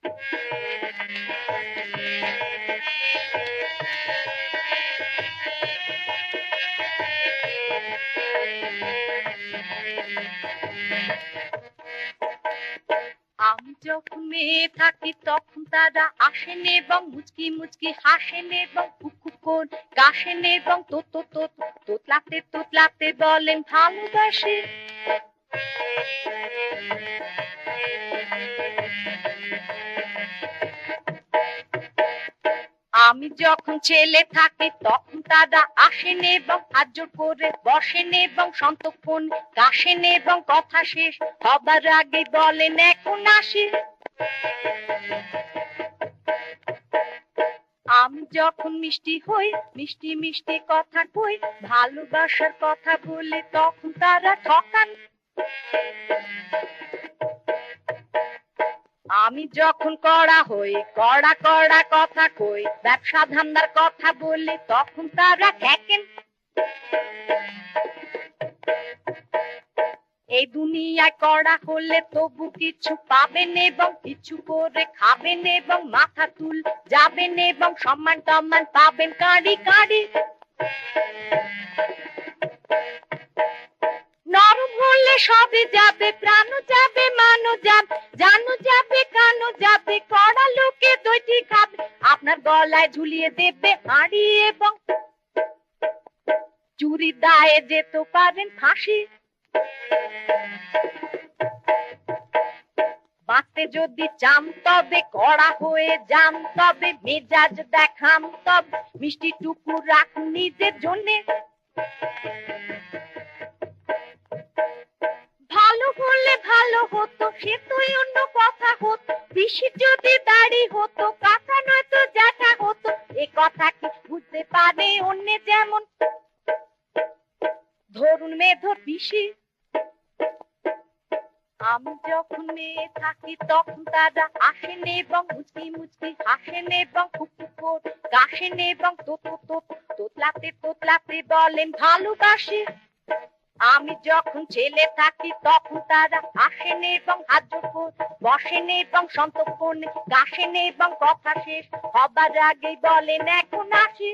আমি যখন মেয়ে থাকি তখন তারা আসেন এবং মুচকি মুচকি হাসেন এবং কুকুর গাছেন এবং তোতলাতে তোতলাতে বলেন ভালোবাসি। আমি যখন ছেলে থাকি তখন তারা আসেন এবং হাত জোড় করে বসেন এবং সন্তক্ষণ গাছেন এবং কথা শেষ হবার আগে বলেন এখন আসি। আমি যখন মিষ্টি হই মিষ্টি মিষ্টি কথা কই ভালোবাসার কথা বলি তখন তারা ঠকান। আমি যখন কড়া হই কড়া কড়া কথা কই ব্যবসা ধান্দার কথা বলি তখন তারা ঠেকেন। এই দুনিয়ায় কড়া হলে তবু কিছু পাবেন এবং কিছু করে খাবেন এবং মাথা তুল যাবেন এবং সম্মান টম্মান পাবেন কাঁড়ি কাঁড়ি। নরম হলে সবে যাবে প্রাণও যাবে মানও যাবে জানো যাবে কানও যাবে কড়া লোকে দইটি খাবে আপনার গলায় ঝুলিয়ে দেবে হাঁড়ি এবং চুরি দায়ে যেতে পারেন ফাঁসি। বাঁচতে যদি চান তবে কড়া হয়ে যান তবে মেজাজ দেখান তবে মিষ্টি টুকু রাখুন নিজের জন্যে। ভালো হলে ভালো হতো সে তো অন্য কথা হতো পিসির যদি দাড়ি হতো কাকা নয়তো জ্যাঠা হতো এ কথা কি বুঝতে পারে অন্য যেমন ধরুন মেধর পিসি। আমি যখন মেয়ে থাকি তখন তারা আসেন এবং মুচকি মুচকি হাসেন এবং কুকুর গাছেন এবং তোতলাতে তোতলাতে বলেন ভালোবাসি। আমি যখন ছেলে থাকি তখন তারা আসেন এবং হাত জোড় করে বসেন এবং সন্তক্ষণ গাছেন এবং কথা শেষ হবার আগেই বলেন এখন আসি।